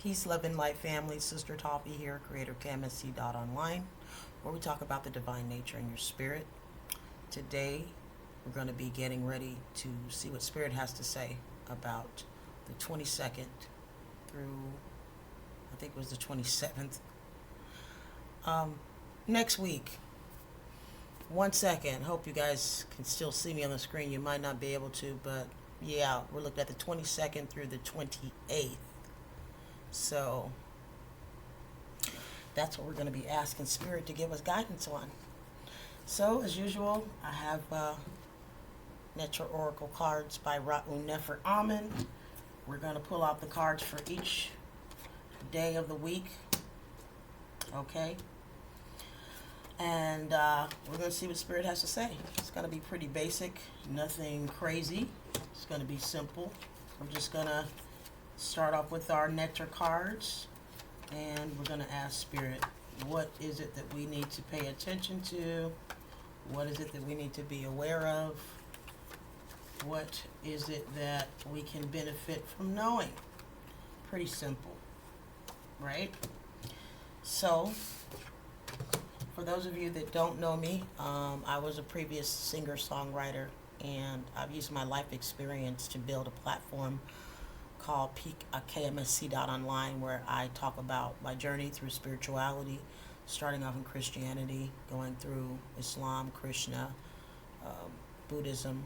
Peace, love, and light family. Sister Toffee here, creator of kmsc.online, where we talk about the divine nature in your spirit. Today, we're going to be getting ready to see what Spirit has to say about the 22nd through, I think it was the 27th. Next week. 1 second. Hope you guys can still see me on the screen. You might not be able to, but yeah, we're looking at the 22nd through the 28th. So that's what we're going to be asking Spirit to give us guidance on. So as usual, I have Netr Oracle cards by Nefer. We're going to pull out the cards for each day of the week. Okay. And we're going to see what Spirit has to say. It's going to be pretty basic, nothing crazy. It's going to be simple. We're just going to start off with our Netr cards, and we're going to ask Spirit, what is it that we need to pay attention to? What is it that we need to be aware of? What is it that we can benefit from knowing? Pretty simple, right? So, for those of you that don't know me, I was a previous singer-songwriter, and I've used my life experience to build a platform called kmsc.online, where I talk about my journey through spirituality, starting off in Christianity, going through Islam, Krishna, Buddhism.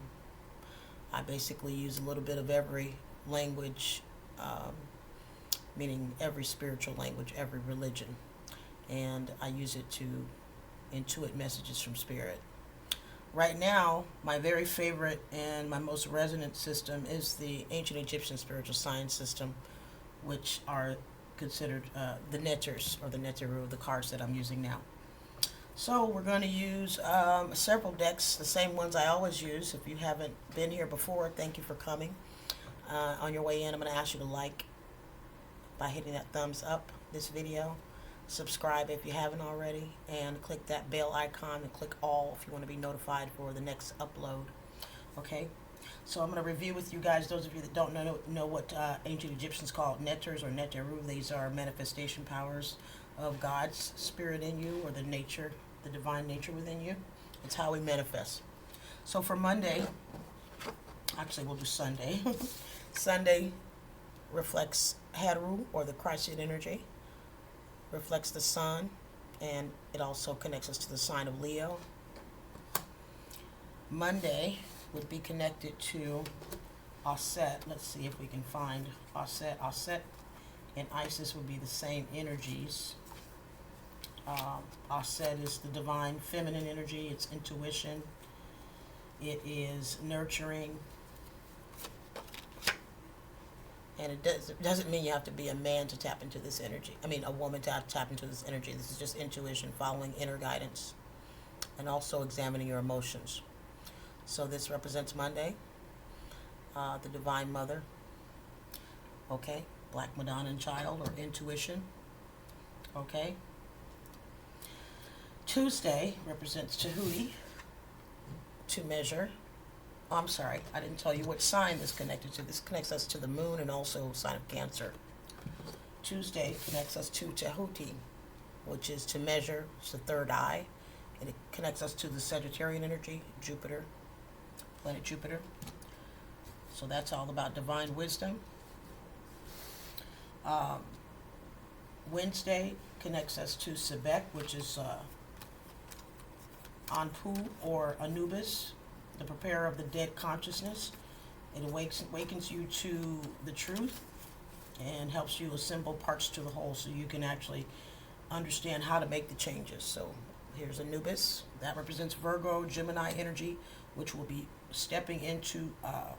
I basically use a little bit of every language, meaning every spiritual language, every religion, and I use it to intuit messages from Spirit. Right now, my very favorite and my most resonant system is the ancient Egyptian spiritual science system, which are considered the Netters, or the Netru, the cards that I'm using now. So we're going to use several decks, the same ones I always use. If you haven't been here before, thank you for coming. On your way in, I'm going to ask you to like by hitting that thumbs up this video. Subscribe if you haven't already, and click that bell icon and click all if you want to be notified for the next upload. Okay, so I'm going to review with you guys, those of you that don't know what ancient Egyptians called Netters or Netru. These are manifestation powers of God's spirit in you, or the nature, the divine nature within you. It's how we manifest. So for Monday, actually we'll do Sunday. Sunday reflects Haru, or the Christian energy. Reflects the sun, and it also connects us to the sign of Leo. Monday would be connected to Auset. Let's see if we can find Auset. Auset and Isis would be the same energies. Auset is the divine feminine energy. It's intuition. It is nurturing. And it doesn't mean you have to be a man to tap into this energy. I mean, a woman to tap into this energy. This is just intuition, following inner guidance, and also examining your emotions. So this represents Monday, the Divine Mother. Okay, Black Madonna and Child, or intuition. Okay. Tuesday represents Tahuti, to measure. Oh, I'm sorry, I didn't tell you what sign this connected to. This connects us to the moon and also sign of Cancer. Tuesday connects us to Tahuti, which is to measure. It's the third eye. And it connects us to the Sagittarian energy, Jupiter, planet Jupiter. So that's all about divine wisdom. Wednesday connects us to Sebek, which is Anpu, or Anubis, the preparer of the dead consciousness. It awakens you to the truth and helps you assemble parts to the whole, so you can actually understand how to make the changes. So here's Anubis. That represents Virgo, Gemini energy, which will be stepping into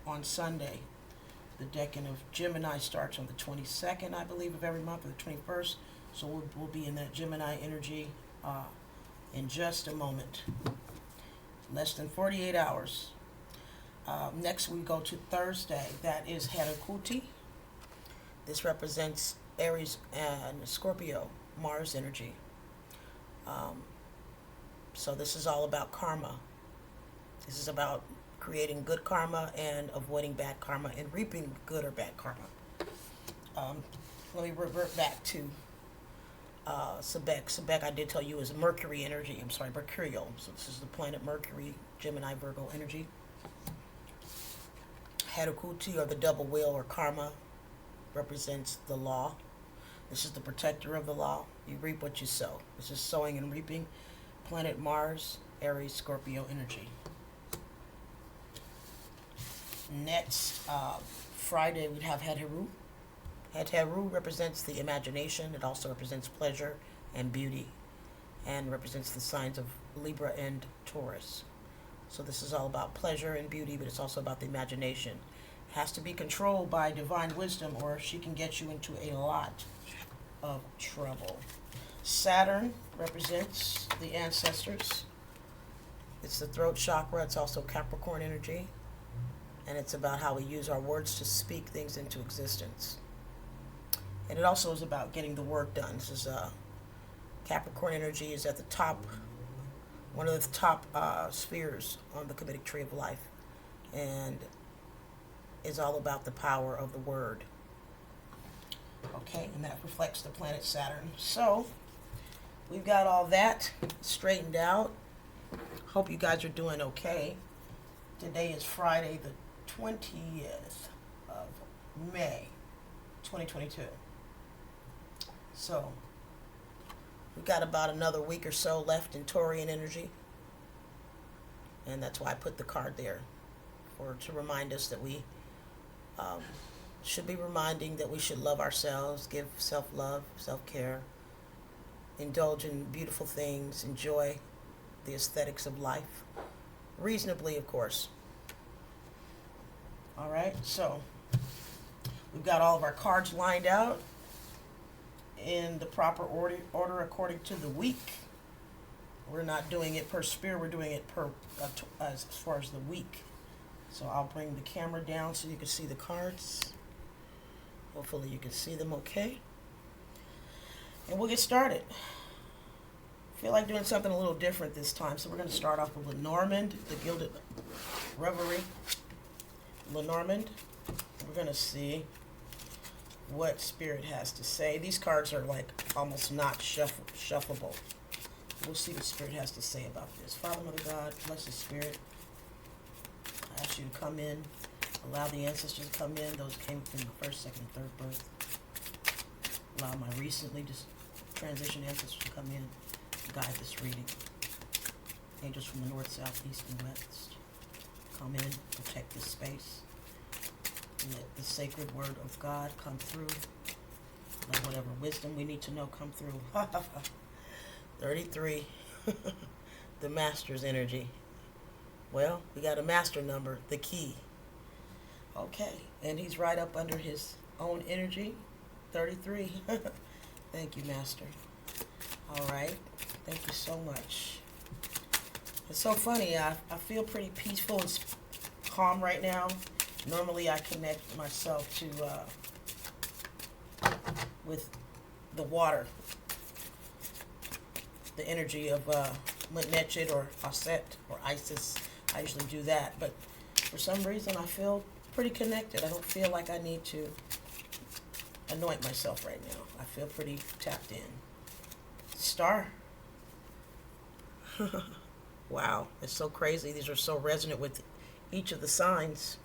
on Sunday. The decan of Gemini starts on the 22nd, I believe, of every month, or the 21st. So we'll be in that Gemini energy in just a moment. Less than 48 hours. Next we go to Thursday. That is Herakuti. This represents Aries and Scorpio, Mars energy. So this is all about karma. This is about creating good karma and avoiding bad karma and reaping good or bad karma. let me revert back to Sebek. Sebek, I did tell you, is Mercury energy. I'm sorry, Mercurial. So this is the planet Mercury, Gemini, Virgo energy. Hadukuti, or the double wheel, or karma, represents the law. This is the protector of the law. You reap what you sow. This is sowing and reaping. Planet Mars, Aries, Scorpio energy. Next, Friday, we'd have Heteru. Heteru represents the imagination. It also represents pleasure and beauty, and represents the signs of Libra and Taurus. So this is all about pleasure and beauty, but it's also about the imagination. It has to be controlled by divine wisdom, or she can get you into a lot of trouble. Saturn represents the ancestors. It's the throat chakra. It's also Capricorn energy. And it's about how we use our words to speak things into existence. And it also is about getting the work done. This is Capricorn energy is at the top, one of the top spheres on the Kemetic tree of life, and is all about the power of the word. Okay, and that reflects the planet Saturn. So we've got all that straightened out. Hope you guys are doing okay. Today is Friday the 20th of May, 2022. So we've got about another week or so left in Taurian energy. And that's why I put the card there, to remind us that we should be reminding that we should love ourselves, give self-love, self-care, indulge in beautiful things, enjoy the aesthetics of life, reasonably, of course. All right, so we've got all of our cards lined out in the proper order according to the week. We're not doing it per spear, we're doing it per as far as the week. So I'll bring the camera down so you can see the cards. Hopefully you can see them okay. And we'll get started. I feel like doing something a little different this time. So we're going to start off with Lenormand, the Gilded Reverie. Lenormand. We're going to see what Spirit has to say. These cards are like almost not shuffleable. We'll see what Spirit has to say about this. Father, Mother God, bless the Spirit. I ask you to come in. Allow the ancestors to come in. Those came from the first, second, and third birth. Allow my recently just transitioned ancestors to come in to guide this reading. Angels from the north, south, east, and west. Come in, protect this space. Let the sacred word of God come through. Let whatever wisdom we need to know come through. 33. The master's energy. Well, we got a master number, the key. Okay, and he's right up under his own energy, 33. Thank you, Master. All right, thank you so much. It's so funny, I feel pretty peaceful and calm right now. Normally I connect myself to, with the water, the energy of Netr or Auset or Isis. I usually do that, but for some reason I feel pretty connected. I don't feel like I need to anoint myself right now. I feel pretty tapped in. Star. Wow, it's so crazy. These are so resonant with each of the signs.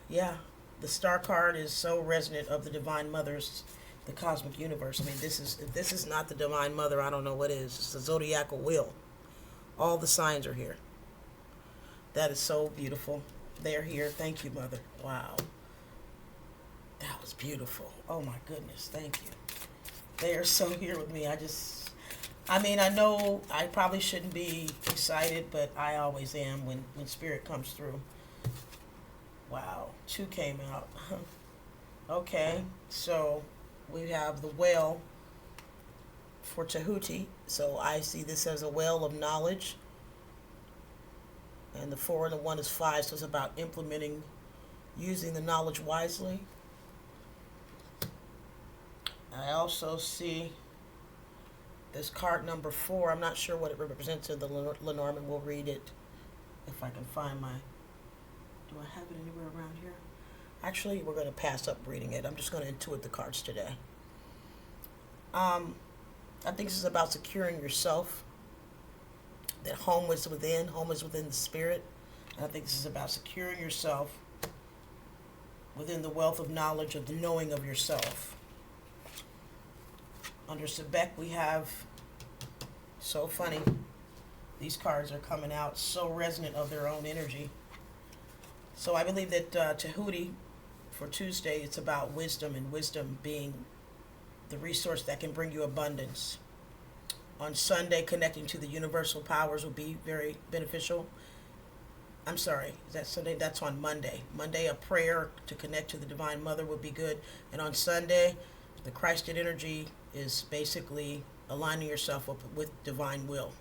Yeah, the star card is so resonant of the Divine Mother's, the cosmic universe. I mean, if this is not the Divine Mother, I don't know what is. It's the zodiacal wheel. All the signs are here. That is so beautiful. They're here. Thank you, Mother. Wow. That was beautiful. Oh, my goodness. Thank you. They are so here with me. I know I probably shouldn't be excited, but I always am when Spirit comes through. Wow. 2 came out. Okay. So we have the whale for Tahuti. So I see this as a well of knowledge. And the 4 and the 1 is 5, so it's about implementing, using the knowledge wisely. I also see this card number 4. I'm not sure what it represents in the Lenormand. We'll read it if I can find my... Do I have it anywhere around here? Actually, we're going to pass up reading it. I'm just going to intuit the cards today. I think this is about securing yourself. That home is within the spirit. And I think this is about securing yourself within the wealth of knowledge of the knowing of yourself. Under Sebek, we have, so funny, these cards are coming out so resonant of their own energy. So I believe that Tahuti, for Tuesday, it's about wisdom, and wisdom being the resource that can bring you abundance. On Sunday, connecting to the universal powers will be very beneficial. I'm sorry, is that Sunday? That's on Monday. Monday, a prayer to connect to the Divine Mother would be good. And on Sunday, the Christed energy is basically aligning yourself up with divine will.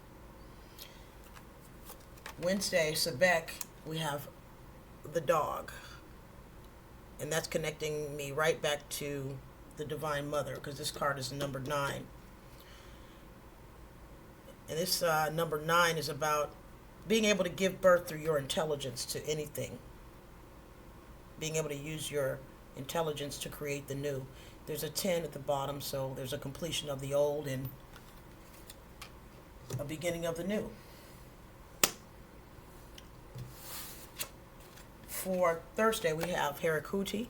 Wednesday, Sebek, we have the dog. And that's connecting me right back to the Divine Mother, because this card is number 9. And this number 9 is about being able to give birth through your intelligence to anything. Being able to use your intelligence to create the new. There's a 10 at the bottom, so there's a completion of the old and a beginning of the new. For Thursday, we have Harakuti.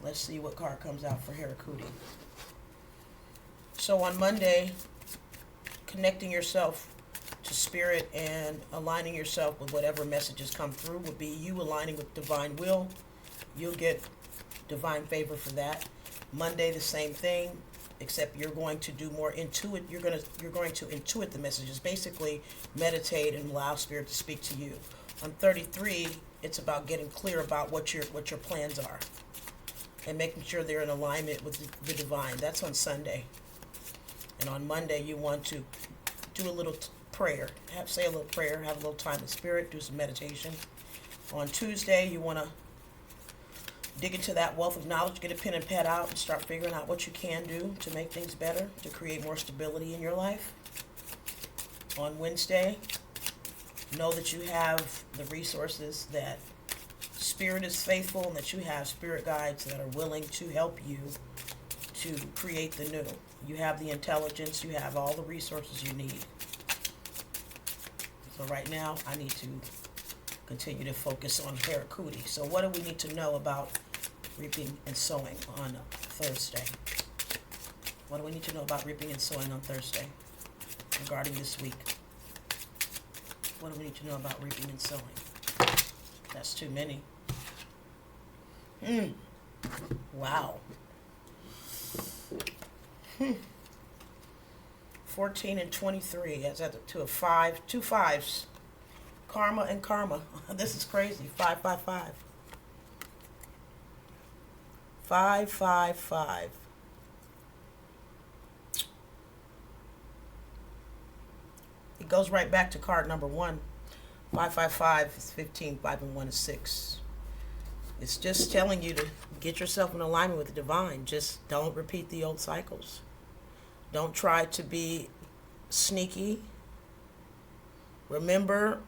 Let's see what card comes out for Harakuti. So on Monday, connecting yourself to spirit and aligning yourself with whatever messages come through would be you aligning with divine will. You'll get divine favor for that. Monday, the same thing, except you're going to do more intuit. You're going to intuit the messages. Basically, meditate and allow spirit to speak to you. On 33, it's about getting clear about what your plans are and making sure they're in alignment with the divine. That's on Sunday. And on Monday, you want to do a little prayer. Say a little prayer, have a little time in spirit, do some meditation. On Tuesday, you want to dig into that wealth of knowledge, get a pen and pad out, and start figuring out what you can do to make things better, to create more stability in your life. On Wednesday, know that you have the resources, that spirit is faithful, and that you have spirit guides that are willing to help you to create the new. You have the intelligence, you have all the resources you need. So right now, I need to continue to focus on Harakuti. So what do we need to know about reaping and sowing on Thursday? What do we need to know about reaping and sowing on Thursday regarding this week? What do we need to know about reaping and sowing? That's too many. Wow. 14 and 23. That's at to a 5. 2 5s. Karma and karma. This is crazy. 5 5 5. 5 5 5. It goes right back to card number 1. 5 5 5 is 15. 5 and 1 is 6. It's just telling you to get yourself in alignment with the divine. Just don't repeat the old cycles. Don't try to be sneaky. Remember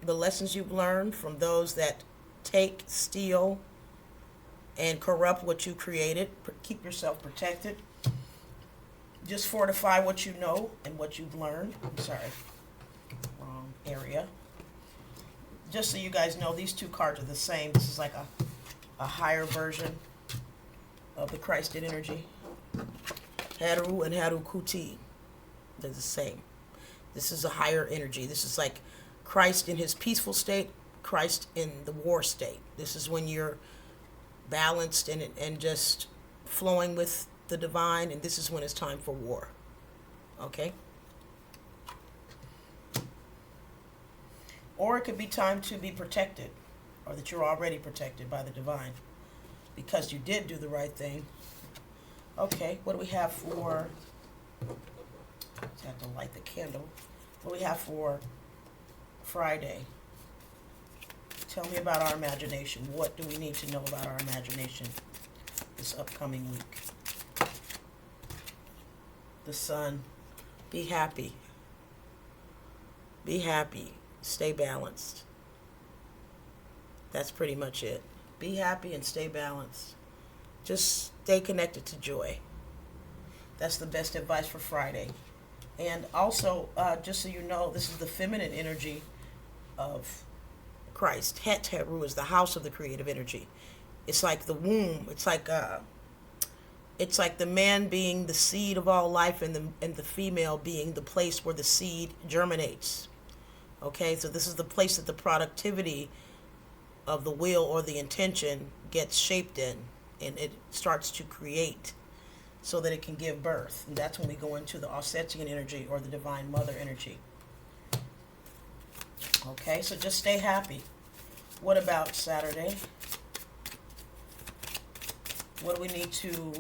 the lessons you've learned from those that take, steal, and corrupt what you created. Keep yourself protected. Just fortify what you know and what you've learned. I'm sorry, wrong area. Just so you guys know, these two cards are the same. This is like a higher version of the Christed energy. Haru and Harukuti. They're the same. This is a higher energy. This is like Christ in his peaceful state, Christ in the war state. This is when you're balanced and just flowing with the divine, and this is when it's time for war. Okay? Or it could be time to be protected, or that you're already protected by the divine because you did do the right thing. Okay, what do we have for... I have to light the candle. What do we have for Friday? Tell me about our imagination. What do we need to know about our imagination this upcoming week? The sun. Be happy. Be happy. Stay balanced. That's pretty much it. Be happy and stay balanced. Just stay connected to joy. That's the best advice for Friday. And also, just so you know, this is the feminine energy of Christ. Heru is the house of the creative energy. It's like the womb. It's like the man being the seed of all life, and the female being the place where the seed germinates. Okay, so this is the place that the productivity of the will or the intention gets shaped in, and it starts to create so that it can give birth. And that's when we go into the AUSETTHEGODDESS energy or the Divine Mother energy. Okay, so just stay happy. What about Saturday? What do we need to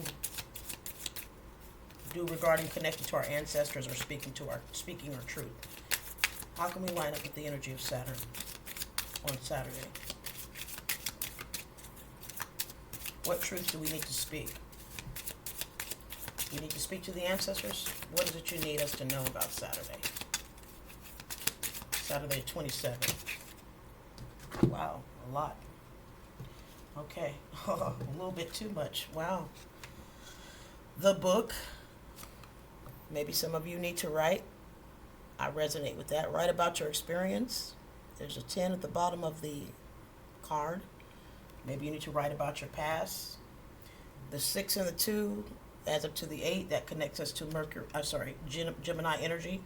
do regarding connecting to our ancestors or speaking our truth? How can we line up with the energy of Saturn on Saturday? What truth do we need to speak? You need to speak to the ancestors? What is it you need us to know about Saturday? Saturday 27th. Wow, a lot. Okay, a little bit too much. Wow. The book. Maybe some of you need to write. I resonate with that. Write about your experience. There's a 10 at the bottom of the card. Maybe you need to write about your past. The 6 and the 2 adds up to the 8. That connects us to Gemini energy.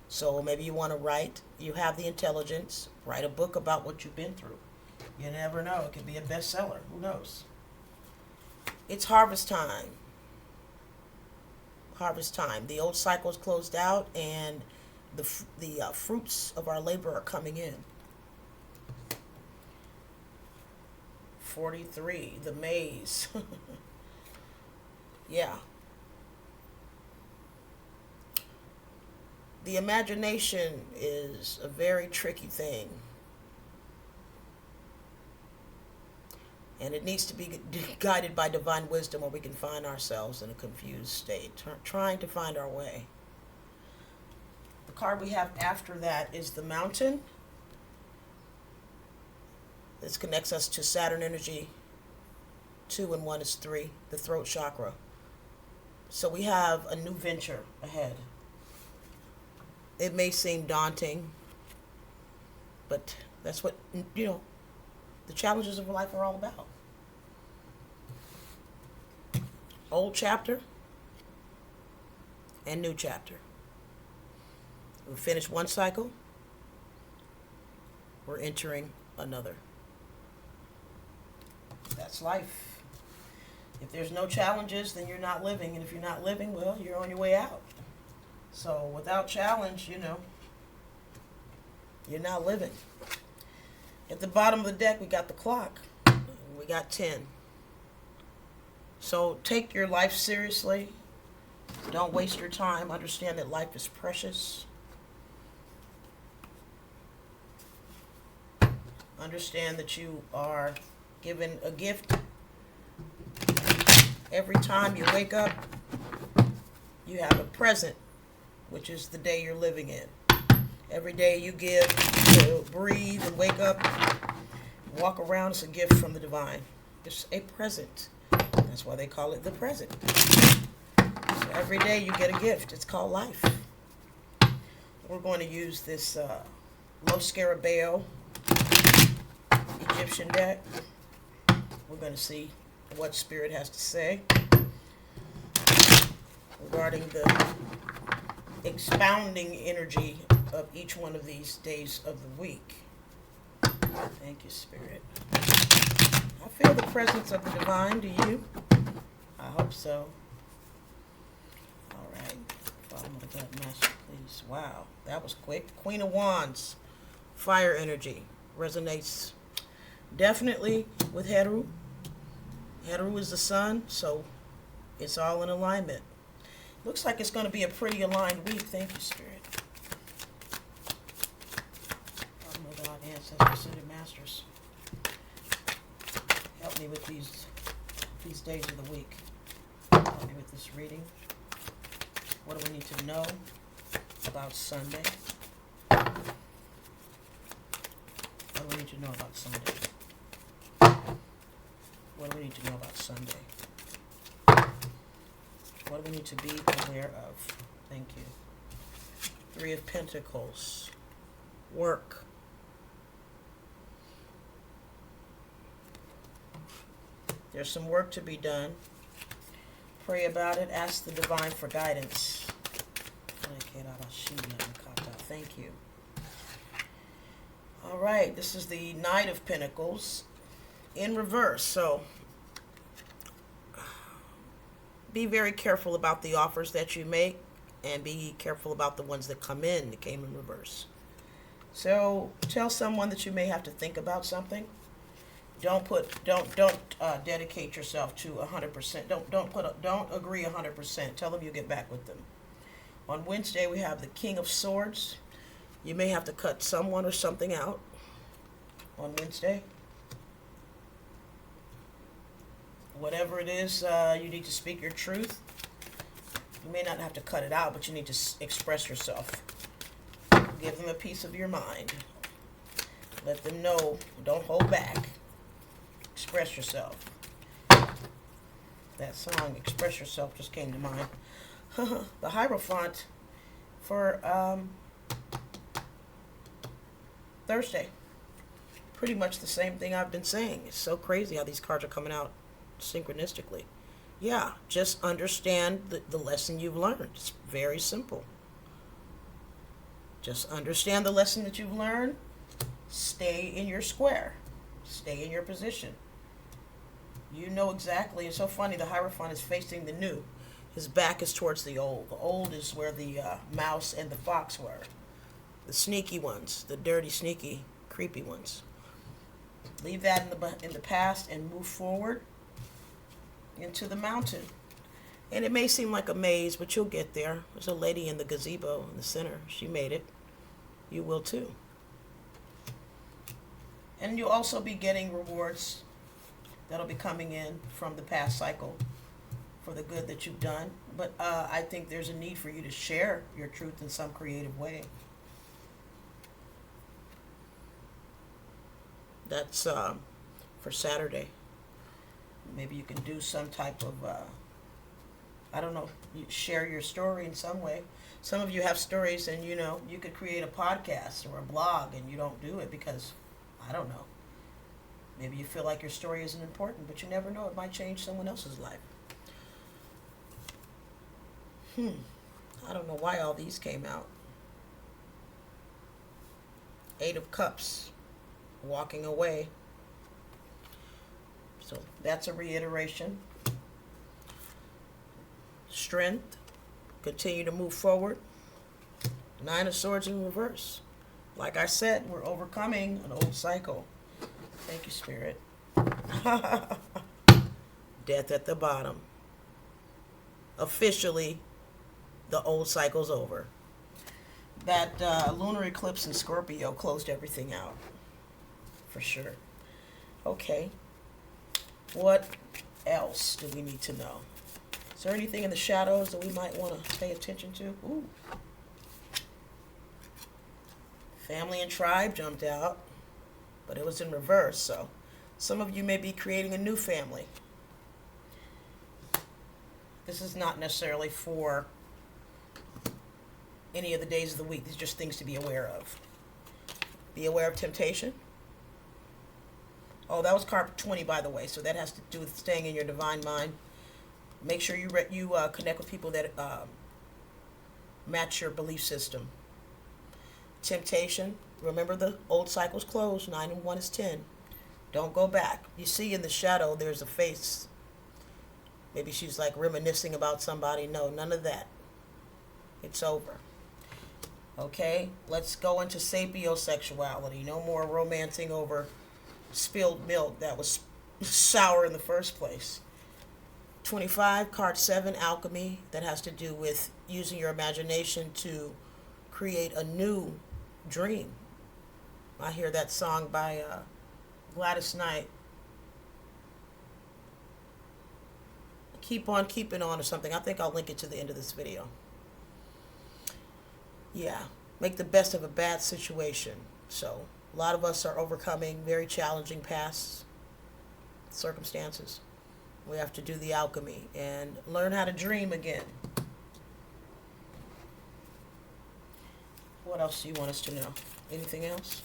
So maybe you want to write. You have the intelligence. Write a book about what you've been through. You never know. It could be a bestseller. Who knows? It's harvest time. Harvest time. The old cycle is closed out, and the fruits of our labor are coming in. 43, the maze. Yeah. The imagination is a very tricky thing. And it needs to be guided by divine wisdom, or we can find ourselves in a confused state, trying to find our way. The card we have after that is the Mountain. This connects us to Saturn energy. 2 and 1 is 3, the throat chakra. So we have a new venture ahead. It may seem daunting, but that's what, the challenges of life are all about. Old chapter and new chapter. We finished one cycle. We're entering another. That's life. If there's no challenges, then you're not living. And if you're not living, well, you're on your way out. So without challenge, you're not living. At the bottom of the deck, we got the clock. We got 10. So take your life seriously. Don't waste your time. Understand that life is precious. Understand that you are given a gift. Every time you wake up, you have a present, which is the day you're living in. Every day you give to breathe and wake up, walk around, it's a gift from the divine. It's a present. That's why they call it the present. So every day you get a gift. It's called life. We're going to use this Lo Scarabeo Egyptian deck. We're going to see what Spirit has to say regarding the expounding energy of each one of these days of the week. Thank you, Spirit. I feel the presence of the divine. Do you? I hope so. All right. Bottom of the gut, Master, please. Wow, that was quick. Queen of Wands, fire energy, resonates definitely with Heru. Heru is the sun, so it's all in alignment. Looks like it's going to be a pretty aligned week. Thank you, Spirit. Oh my God, Ancestors, Ascended Masters. Help me with these days of the week. Help me with this reading. What do we need to know about Sunday? What do we need to know about Sunday? What do we need to know about Sunday? What do we need to be aware of? Thank you. Three of Pentacles. Work. There's some work to be done. Pray about it. Ask the divine for guidance. Thank you. All right, this is the Knight of Pentacles in reverse. So be very careful about the offers that you make, and be careful about the ones that come in that came in reverse. So tell someone that you may have to think about something. Don't dedicate yourself to 100%. Don't agree 100%. Tell them you'll get back with them. On Wednesday, we have the King of Swords. You may have to cut someone or something out on Wednesday. Whatever it is, you need to speak your truth. You may not have to cut it out, but you need to express yourself. Give them a piece of your mind. Let them know. Don't hold back. Express yourself. That song, Express Yourself, just came to mind. The Hierophant for Thursday. Pretty much the same thing I've been saying. It's so crazy how these cards are coming out synchronistically. Yeah, just understand the lesson you've learned. It's very simple. Just understand the lesson that you've learned. Stay in your square. Stay in your position. You know exactly. It's so funny. The Hierophant is facing the new. His back is towards the old. The old is where the mouse and the fox were. The sneaky ones. The dirty, sneaky, creepy ones. Leave that in the past and move forward into the mountain. And it may seem like a maze, but you'll get there. There's a lady in the gazebo in the center. She made it. You will too. And you'll also be getting rewards that'll be coming in from the past cycle for the good that you've done. But I think there's a need for you to share your truth in some creative way. That's for Saturday. Maybe you can do some type of, I don't know, you share your story in some way. Some of you have stories and, you know, you could create a podcast or a blog and you don't do it because, I don't know. Maybe you feel like your story isn't important, but you never know. It might change someone else's life. I don't know why all these came out. Eight of Cups. Walking away. So that's a reiteration. Strength. Continue to move forward. Nine of Swords in reverse. Like I said, we're overcoming an old cycle. Thank you, Spirit. Death at the bottom. Officially, the old cycle's over. That lunar eclipse in Scorpio closed everything out. For sure. Okay. What else do we need to know? Is there anything in the shadows that we might want to pay attention to? Ooh. Family and tribe jumped out, but it was in reverse, so some of you may be creating a new family. This is not necessarily for any of the days of the week. These are just things to be aware of. Be aware of temptation. Oh, that was card 20, by the way, so that has to do with staying in your divine mind. Make sure you connect with people that match your belief system. Temptation. Remember, the old cycle's closed. 9 and 1 is 10. Don't go back. You see in the shadow there's a face. Maybe she's like reminiscing about somebody. No, none of that. It's over. Okay, let's go into sapiosexuality. No more romancing over spilled milk that was sour in the first place. 25, card 7, alchemy. That has to do with using your imagination to create a new dream. I hear that song by Gladys Knight. Keep on keeping on or something. I think I'll link it to the end of this video. Yeah, make the best of a bad situation. So a lot of us are overcoming very challenging pasts. circumstances. We have to do the alchemy and learn how to dream again. What else do you want us to know? Anything else?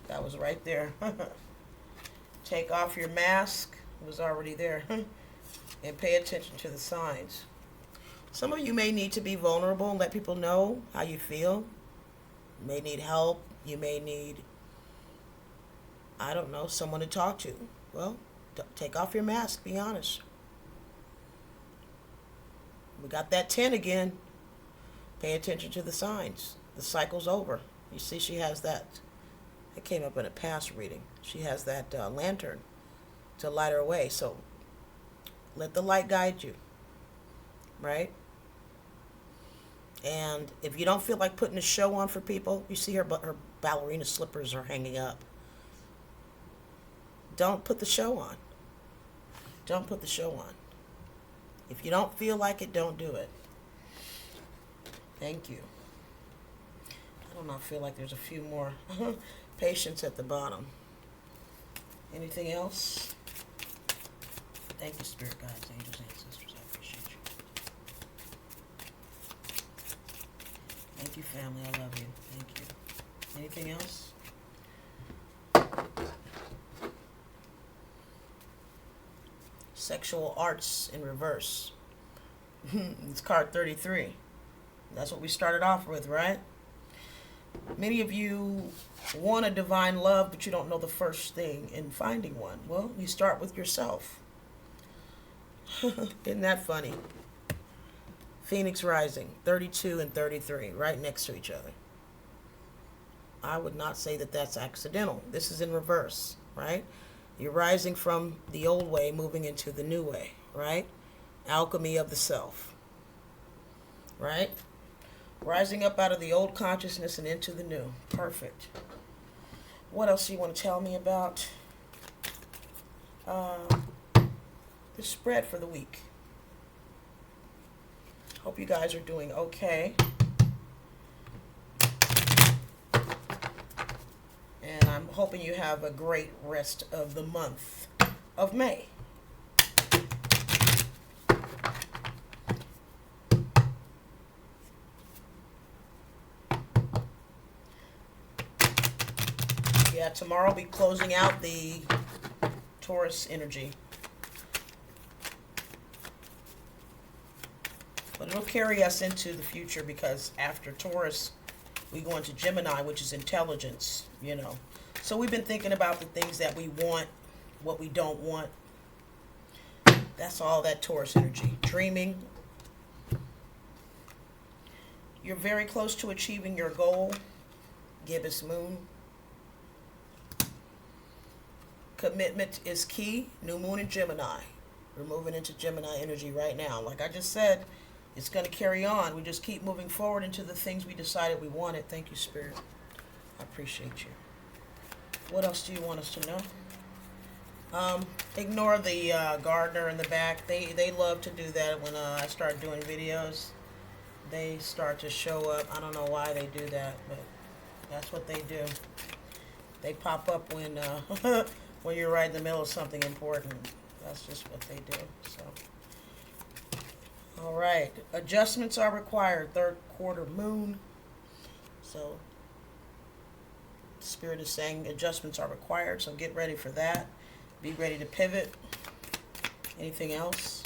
That was right there. Take off your mask. It was already there. And pay attention to the signs. Some of you may need to be vulnerable and let people know how you feel. You may need help. You may need, I don't know, someone to talk to. Well, take off your mask. Be honest. We got that 10 again. Pay attention to the signs. The cycle's over. You see she has that. It came up in a past reading. She has that lantern to light her way. So let the light guide you. Right? And if you don't feel like putting a show on for people, you see her ballerina slippers are hanging up. Don't put the show on. Don't put the show on. If you don't feel like it, don't do it. Thank you. I don't know, I feel like there's a few more patients at the bottom. Anything else? Thank you, Spirit Guides, Angels, Ancestors. I appreciate you. Thank you, family. I love you. Thank you. Anything else? Sexual arts in reverse. It's card 33. That's what we started off with, right? Many of you want a divine love, but you don't know the first thing in finding one. Well, you start with yourself. Isn't that funny? Phoenix rising, 32 and 33, right next to each other. I would not say that that's accidental. This is in reverse, right? You're rising from the old way, moving into the new way, right? Alchemy of the self, right? Rising up out of the old consciousness and into the new. Perfect. What else do you want to tell me about the spread for the week? Hope you guys are doing okay. And I'm hoping you have a great rest of the month of May. Yeah, tomorrow I'll be closing out the Taurus energy. But it'll carry us into the future because after Taurus, we go into Gemini, which is intelligence, you know. So we've been thinking about the things that we want, what we don't want. That's all that Taurus energy. Dreaming. You're very close to achieving your goal. Gibbous moon. Commitment is key. New moon in Gemini. We're moving into Gemini energy right now. Like I just said, it's going to carry on. We just keep moving forward into the things we decided we wanted. Thank you, Spirit. I appreciate you. What else do you want us to know? Ignore the gardener in the back. They love to do that when I start doing videos. They start to show up. I don't know why they do that, but that's what they do. They pop up when when you're right in the middle of something important. That's just what they do. So, all right. Adjustments are required. Third quarter moon. So, Spirit is saying adjustments are required. So get ready for that. Be ready to pivot. Anything else?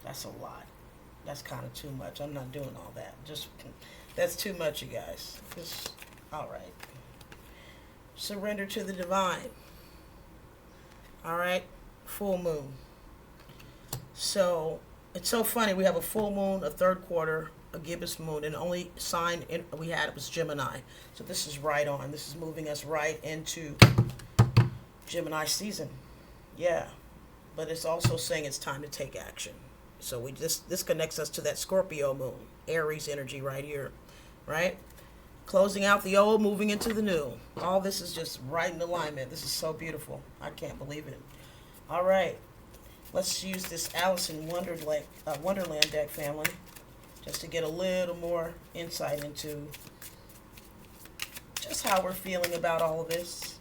That's a lot. That's kind of too much. I'm not doing all that. That's too much, you guys. All right. Surrender to the divine. All right. Full moon. So it's so funny. We have a full moon, a third quarter, a gibbous moon, and the only sign we had was Gemini. So this is right on. This is moving us right into Gemini season. Yeah. But it's also saying it's time to take action. So this connects us to that Scorpio moon, Aries energy right here, right? Closing out the old, moving into the new. All this is just right in alignment. This is so beautiful. I can't believe it. All right. Let's use this Alice in Wonderland deck, family, just to get a little more insight into just how we're feeling about all of this.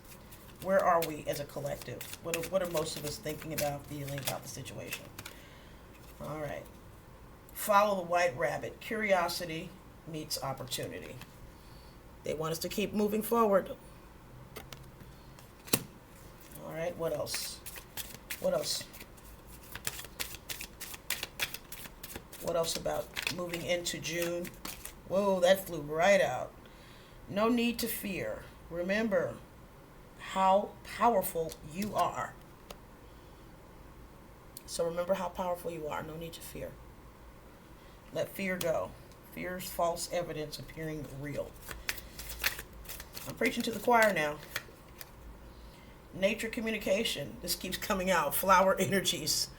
Where are we as a collective? What are most of us thinking about, feeling about the situation? All right. Follow the white rabbit. Curiosity meets opportunity. They want us to keep moving forward. All right, what else? What else? What else about moving into June? Whoa, that flew right out. No need to fear. Remember how powerful you are. So remember how powerful you are. No need to fear. Let fear go. Fear's false evidence appearing real. I'm preaching to the choir now. Nature communication. This keeps coming out. Flower energies.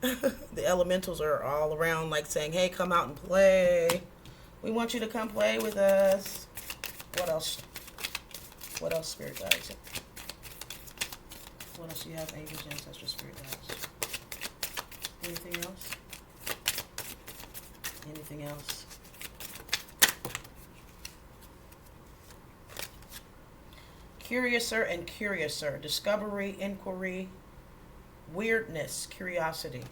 The elementals are all around like saying, hey, come out and play. We want you to come play with us. What else? What else, spirit guides? What else do you have? Angels, ancestors, spirit guides. Anything else? Anything else? Curiouser and curiouser. Discovery, inquiry, weirdness, curiosity.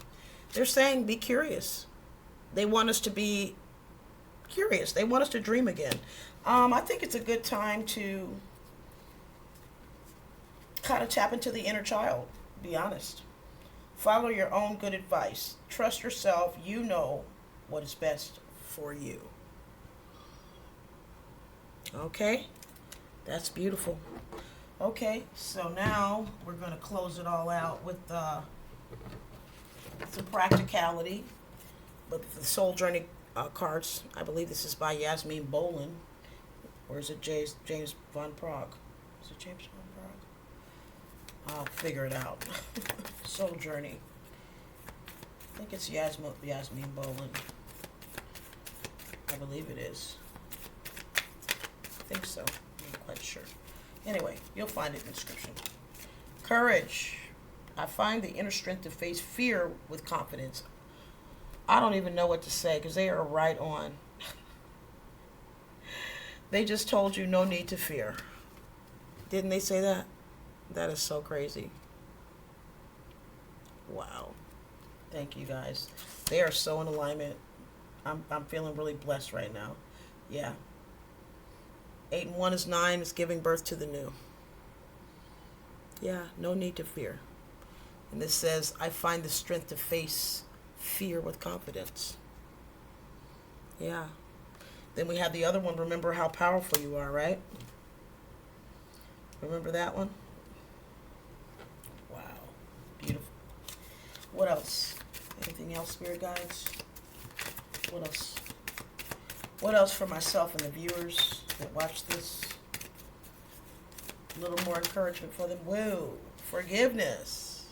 They're saying be curious. They want us to be curious. They want us to dream again. I think it's a good time to kind of tap into the inner child, be honest. Follow your own good advice. Trust yourself. You know what is best for you. Okay? That's beautiful. Okay, so now we're going to close it all out with some practicality. But the Soul Journey cards, I believe this is by Yasmin Boland. Or is it James von Praagh? Is it James von Praagh? I'll figure it out. Soul Journey. I think it's Yasmin Boland. I believe it is. I think so. I'm not quite sure. Anyway, you'll find it in the description. Courage. I find the inner strength to face fear with confidence. I don't even know what to say because they are right on. They just told you no need to fear. Didn't they say that? That is so crazy. Wow. Thank you guys. They are so in alignment. I'm feeling really blessed right now. Yeah. 8 and 1 is 9. It's giving birth to the new. Yeah, no need to fear. And this says, I find the strength to face fear with confidence. Yeah. Then we have the other one, remember how powerful you are, right? Remember that one? Wow. Beautiful. What else? Anything else, spirit guides? What else? What else for myself and the viewers that watch this? A little more encouragement for them. Whoa. Forgiveness.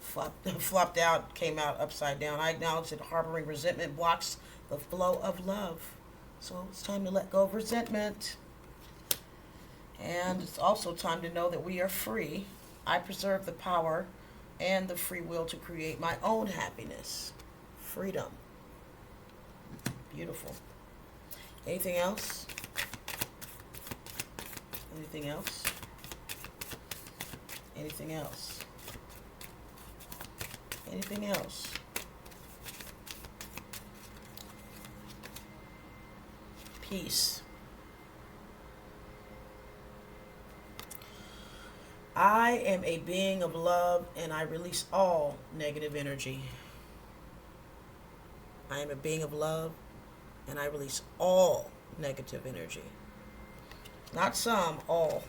Flopped out, came out upside down. I acknowledge that harboring resentment blocks the flow of love. So it's time to let go of resentment. And it's also time to know that we are free. I preserve the power and the free will to create my own happiness. Freedom. Beautiful. Anything else? Anything else? Anything else? Anything else? Peace. I am a being of love and I release all negative energy. I am a being of love and I release all negative energy. Not some, all.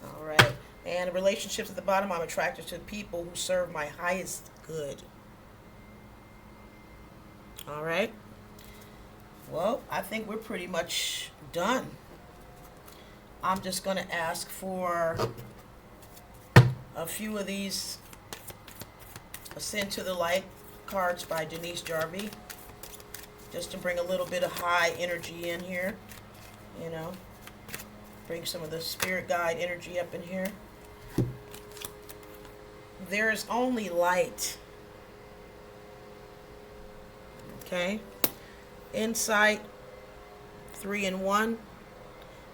All right. And relationships at the bottom, I'm attracted to people who serve my highest good. All right. Well, I think we're pretty much done. I'm just going to ask for a few of these Ascend to the Light cards by Denise Jarvie, just to bring a little bit of high energy in here, you know, bring some of the spirit guide energy up in here. There is only light. Okay. Insight, 3 and 1.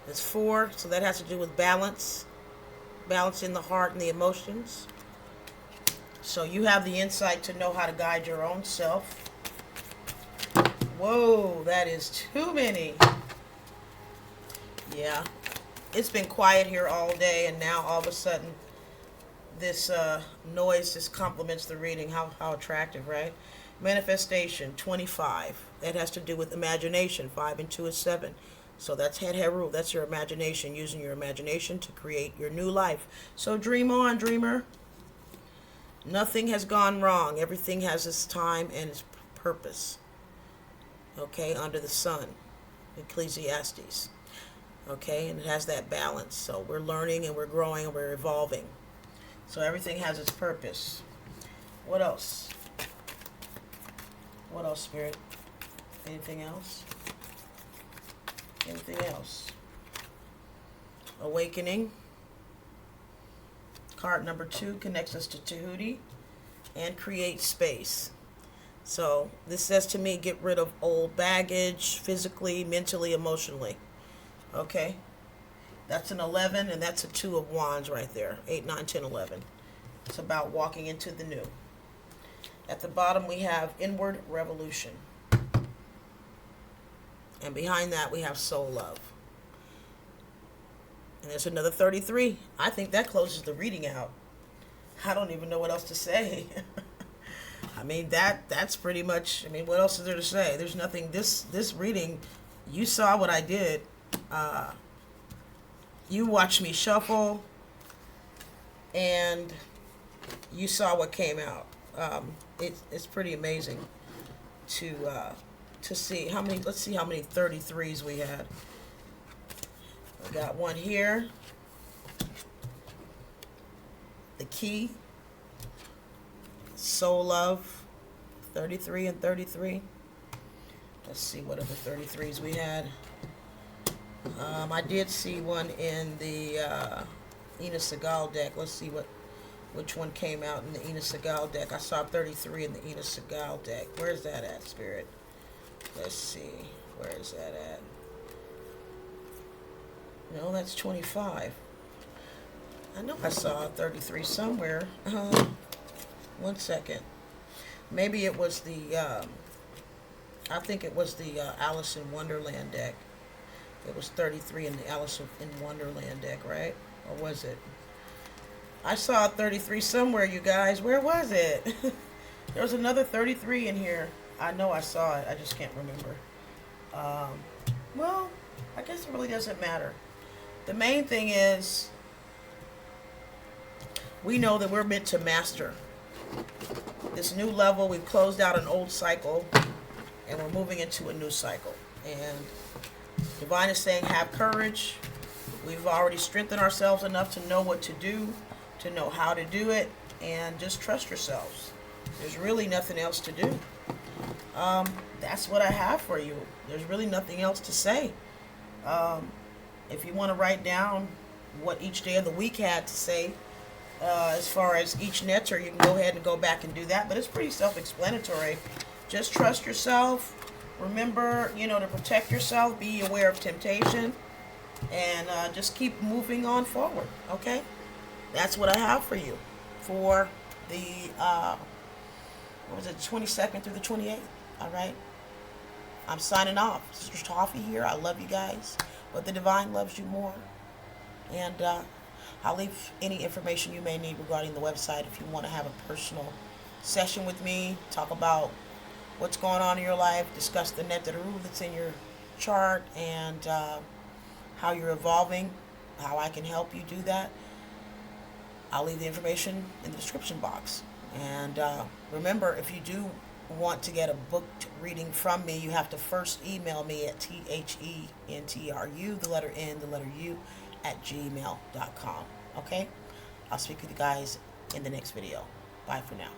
It's 4, so that has to do with balance. Balancing the heart and the emotions. So you have the insight to know how to guide your own self. Whoa, that is too many. Yeah. It's been quiet here all day, and now all of a sudden this noise just complements the reading. How attractive, right? Manifestation, 25. That has to do with imagination. 5 and 2 is 7. So that's Heru. That's your imagination, using your imagination to create your new life. So dream on, dreamer. Nothing has gone wrong. Everything has its time and its purpose. Okay, under the sun. Ecclesiastes. Okay, and it has that balance. So we're learning and we're growing and we're evolving. So everything has its purpose. What else? What else, Spirit? Anything else? Anything else? Awakening. Card number 2 connects us to Tahuti and create space. So this says to me, get rid of old baggage, physically, mentally, emotionally. Okay? That's an 11, and that's a 2 of wands right there. 8, 9, 10, 11. It's about walking into the new. At the bottom, we have inward revolution. And behind that, we have soul love. And there's another 33. I think that closes the reading out. I don't even know what else to say. I mean, that's pretty much, I mean, what else is there to say? There's nothing. This reading, you saw what I did. You watched me shuffle, and you saw what came out. It's pretty amazing to see how many. Let's see how many 33s we had. I got one here. The key. Soul love. 33 and 33. Let's see what other 33s we had. I did see one in the Segal deck. Let's see which one came out in the Segal deck. I saw 33 in the Segal deck. Where's that at, Spirit? Let's see. Where is that at? No, that's 25. I know I saw 33 somewhere. One second. Maybe it was the, I think it was the Alice in Wonderland deck. It was 33 in the Alice in Wonderland deck, right? Or was it? I saw 33 somewhere, you guys. Where was it? There was another 33 in here. I know I saw it. I just can't remember. Well, I guess it really doesn't matter. The main thing is we know that we're meant to master this new level. We've closed out an old cycle, and we're moving into a new cycle. And Divine is saying, have courage. We've already strengthened ourselves enough to know what to do, to know how to do it, and just trust yourselves. There's really nothing else to do. That's what I have for you. There's really nothing else to say. If you want to write down what each day of the week had to say, as far as each Netr, you can go ahead and go back and do that. But it's pretty self-explanatory. Just trust yourself. Remember, to protect yourself. Be aware of temptation. And just keep moving on forward. Okay? That's what I have for you for the, 22nd through the 28th. All right? I'm signing off. Sister Toffee here. I love you guys. But the Divine loves you more. And I'll leave any information you may need regarding the website if you want to have a personal session with me, talk about what's going on in your life, discuss the Netr that's in your chart, and how you're evolving, how I can help you do that. I'll leave the information in the description box. And remember, if you do want to get a booked reading from me, you have to first email me at THENTRU, the letter N, the letter U, at gmail.com. Okay? I'll speak with you guys in the next video. Bye for now.